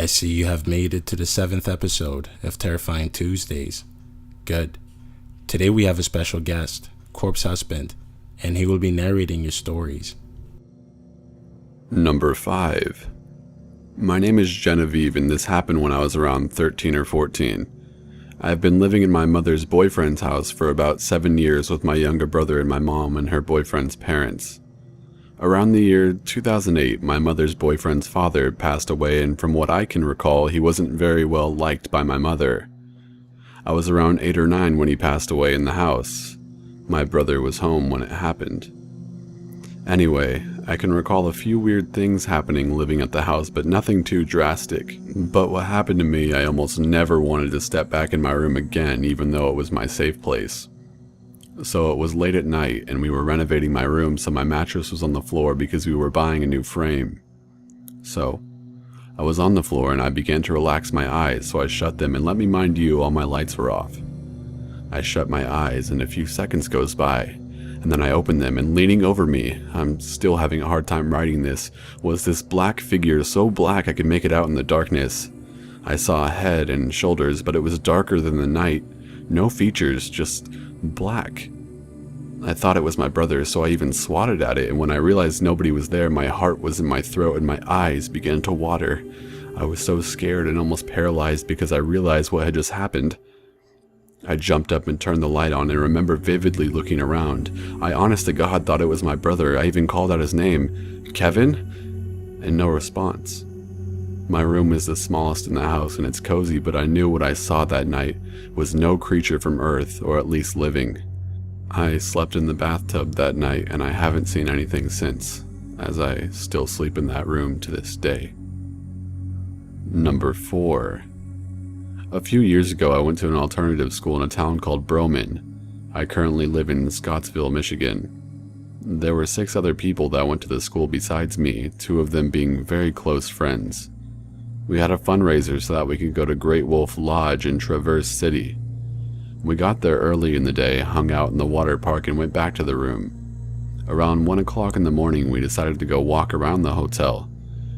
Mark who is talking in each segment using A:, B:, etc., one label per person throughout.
A: I see you have made it to the 7th episode of Terrifying Tuesdays. Good. Today we have a special guest, Corpse Husband, and he will be narrating your stories.
B: Number 5. My name is Genevieve, and this happened when I was around 13 or 14. I have been living in my mother's boyfriend's house for about 7 years with my younger brother and my mom and her boyfriend's parents. Around the year 2008, my mother's boyfriend's father passed away, and from what I can recall, he wasn't very well liked by my mother. I was around 8 or 9 when he passed away in the house. My brother was home when it happened. Anyway, I can recall a few weird things happening living at the house, but nothing too drastic. But what happened to me, I almost never wanted to step back in my room again, even though it was my safe place. So it was late at night, and we were renovating my room, so my mattress was on the floor because we were buying a new frame. So I was on the floor and I began to relax my eyes, so I shut them, and let me mind you, all my lights were off. I shut my eyes and a few seconds goes by, and then I opened them, and leaning over me, I'm still having a hard time writing this, was this black figure, so black I could make it out in the darkness. I saw a head and shoulders, but it was darker than the night. No features, just black. I thought it was my brother, so I even swatted at it, and when I realized nobody was there, my heart was in my throat and my eyes began to water. I was so scared and almost paralyzed because I realized what had just happened. I jumped up and turned the light on and remember vividly looking around. I honest to God thought it was my brother. I even called out his name, Kevin, and no response. My room is the smallest in the house and it's cozy, but I knew what I saw that night was no creature from Earth, or at least living. I slept in the bathtub that night and I haven't seen anything since, as I still sleep in that room to this day. Number 4. A few years ago I went to an alternative school in a town called Broman. I currently live in Scottsville, Michigan. There were 6 other people that went to the school besides me, 2 of them being very close friends. We had a fundraiser so that we could go to Great Wolf Lodge in Traverse City. We got there early in the day, hung out in the water park, and went back to the room. Around 1 o'clock in the morning, we decided to go walk around the hotel.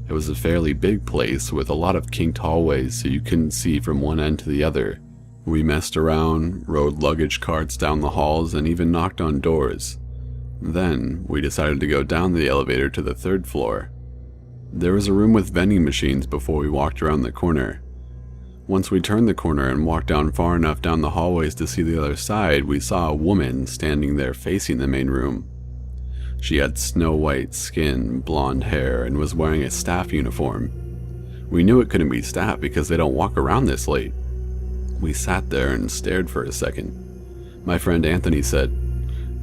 B: It was a fairly big place with a lot of kinked hallways so you couldn't see from one end to the other. We messed around, rode luggage carts down the halls, and even knocked on doors. Then, we decided to go down the elevator to the 3rd floor. There was a room with vending machines before we walked around the corner. Once we turned the corner and walked down far enough down the hallways to see the other side, we saw a woman standing there facing the main room. She had snow-white skin, blonde hair, and was wearing a staff uniform. We knew it couldn't be staff because they don't walk around this late. We sat there and stared for a second. My friend Anthony said,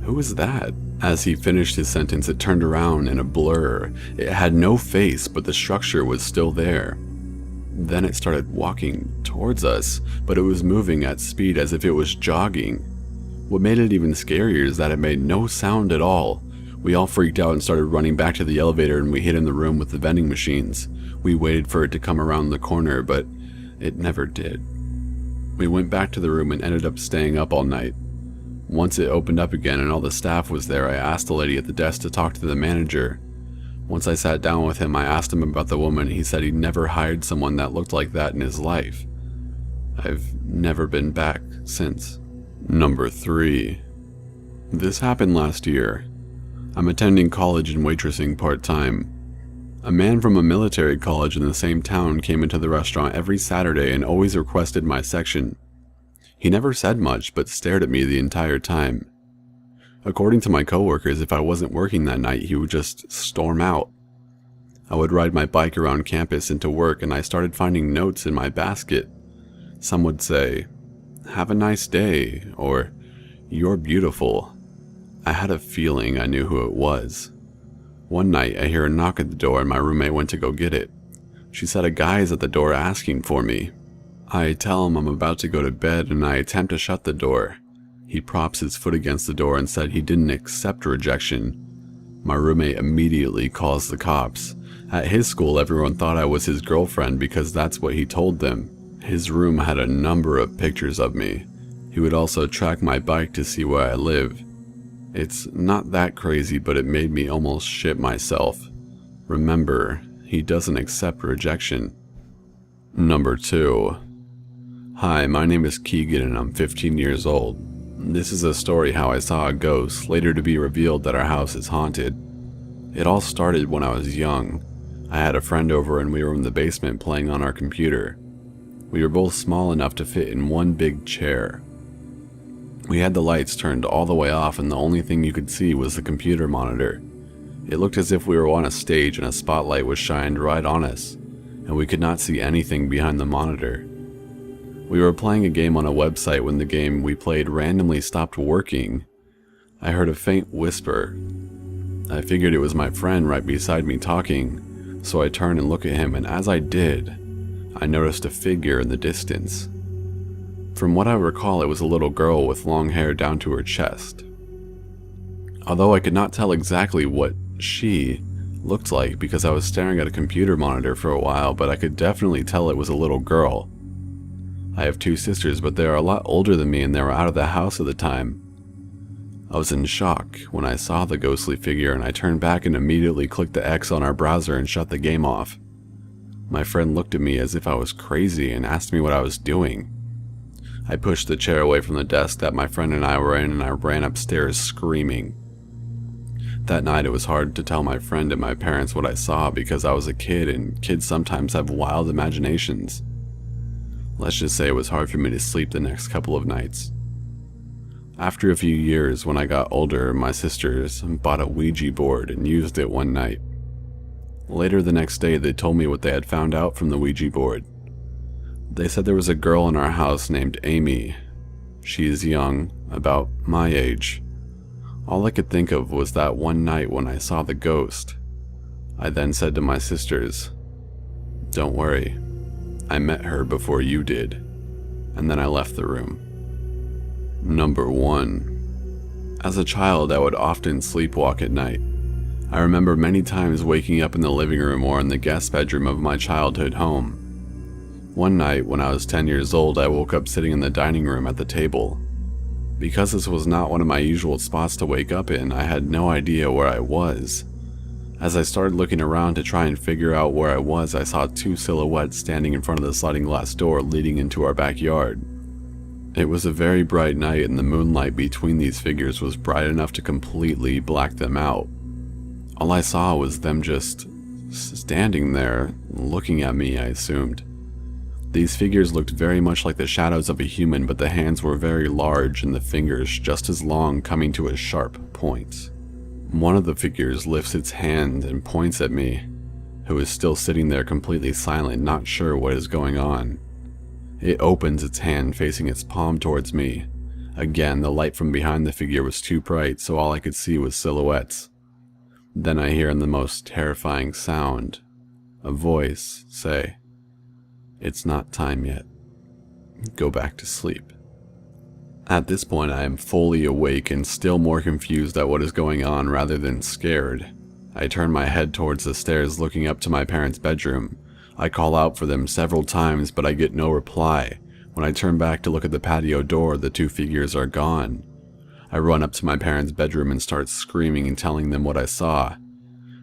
B: "Who is that?" As he finished his sentence, it turned around in a blur. It had no face, but the structure was still there. Then it started walking towards us, but it was moving at speed as if it was jogging. What made it even scarier is that it made no sound at all. We all freaked out and started running back to the elevator, and we hid in the room with the vending machines. We waited for it to come around the corner, but it never did. We went back to the room and ended up staying up all night. Once it opened up again and all the staff was there, I asked the lady at the desk to talk to the manager. Once I sat down with him, I asked him about the woman. He said he'd never hired someone that looked like that in his life. I've never been back since. Number 3. This happened last year. I'm attending college and waitressing part-time. A man from a military college in the same town came into the restaurant every Saturday and always requested my section. He never said much, but stared at me the entire time. According to my coworkers, if I wasn't working that night, he would just storm out. I would ride my bike around campus and to work, and I started finding notes in my basket. Some would say, "Have a nice day," or "You're beautiful." I had a feeling I knew who it was. One night, I hear a knock at the door, and my roommate went to go get it. She said a guy is at the door asking for me. I tell him I'm about to go to bed, and I attempt to shut the door. He props his foot against the door and said he didn't accept rejection. My roommate immediately calls the cops. At his school, everyone thought I was his girlfriend because that's what he told them. His room had a number of pictures of me. He would also track my bike to see where I live. It's not that crazy, but it made me almost shit myself. Remember, he doesn't accept rejection. Number 2. Hi, my name is Keegan and I'm 15 years old. This is a story how I saw a ghost, later to be revealed that our house is haunted. It all started when I was young. I had a friend over and we were in the basement playing on our computer. We were both small enough to fit in one big chair. We had the lights turned all the way off and the only thing you could see was the computer monitor. It looked as if we were on a stage and a spotlight was shined right on us, and we could not see anything behind the monitor. We were playing a game on a website when the game we played randomly stopped working. I heard a faint whisper. I figured it was my friend right beside me talking, so I turned and looked at him, and as I did, I noticed a figure in the distance. From what I recall, it was a little girl with long hair down to her chest. Although I could not tell exactly what she looked like because I was staring at a computer monitor for a while, but I could definitely tell it was a little girl. I have 2 sisters, but they are a lot older than me and they were out of the house at the time. I was in shock when I saw the ghostly figure and I turned back and immediately clicked the X on our browser and shut the game off. My friend looked at me as if I was crazy and asked me what I was doing. I pushed the chair away from the desk that my friend and I were in and I ran upstairs screaming. That night it was hard to tell my friend and my parents what I saw because I was a kid and kids sometimes have wild imaginations. Let's just say it was hard for me to sleep the next couple of nights. After a few years, when I got older, my sisters bought a Ouija board and used it one night. Later the next day they told me what they had found out from the Ouija board. They said there was a girl in our house named Amy. She is young, about my age. All I could think of was that one night when I saw the ghost. I then said to my sisters, "Don't worry, I met her before you did," and then I left the room. Number 1. As a child, I would often sleepwalk at night. I remember many times waking up in the living room or in the guest bedroom of my childhood home. One night, when I was 10 years old, I woke up sitting in the dining room at the table. Because this was not one of my usual spots to wake up in, I had no idea where I was. As I started looking around to try and figure out where I was, I saw 2 silhouettes standing in front of the sliding glass door leading into our backyard. It was a very bright night and the moonlight between these figures was bright enough to completely black them out. All I saw was them just standing there, looking at me, I assumed. These figures looked very much like the shadows of a human, but the hands were very large and the fingers just as long, coming to a sharp point. One of the figures lifts its hand and points at me, who is still sitting there completely silent, not sure what is going on. It opens its hand, facing its palm towards me. Again, the light from behind the figure was too bright, so all I could see was silhouettes. Then I hear in the most terrifying sound, a voice say, "It's not time yet. Go back to sleep." At this point, I am fully awake and still more confused at what is going on rather than scared. I turn my head towards the stairs looking up to my parents' bedroom. I call out for them several times, but I get no reply. When I turn back to look at the patio door, the 2 figures are gone. I run up to my parents' bedroom and start screaming and telling them what I saw.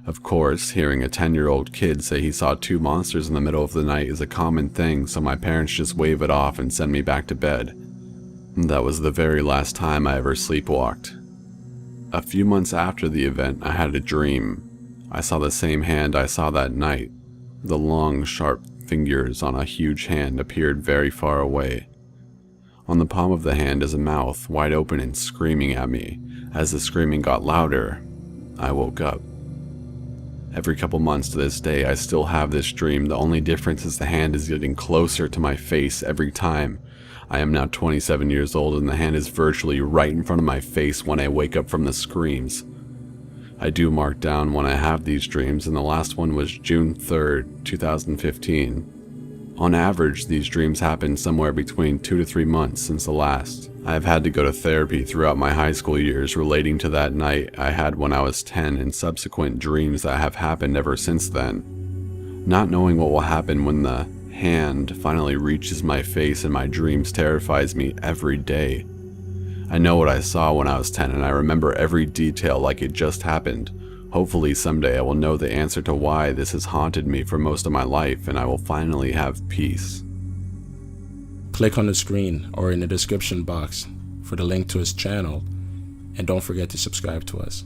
B: Of course, hearing a 10-year-old kid say he saw 2 monsters in the middle of the night is a common thing, so my parents just wave it off and send me back to bed. That was the very last time I ever sleepwalked. A few months after the event, I had a dream. I saw the same hand I saw that night. The long, sharp fingers on a huge hand appeared very far away. On the palm of the hand is a mouth, wide open and screaming at me. As the screaming got louder, I woke up. Every couple months to this day, I still have this dream. The only difference is the hand is getting closer to my face every time. I am now 27 years old and the hand is virtually right in front of my face when I wake up from the screams. I do mark down when I have these dreams, and the last one was June 3rd, 2015. On average, these dreams happen somewhere between 2 to 3 months since the last. I have had to go to therapy throughout my high school years relating to that night I had when I was 10 and subsequent dreams that have happened ever since then. Not knowing what will happen when the hand finally reaches my face in my dreams terrifies me every day. I know what I saw when I was 10 and I remember every detail like it just happened. Hopefully someday I will know the answer to why this has haunted me for most of my life and I will finally have peace.
A: Click on the screen or in the description box for the link to his channel, and don't forget to subscribe to us.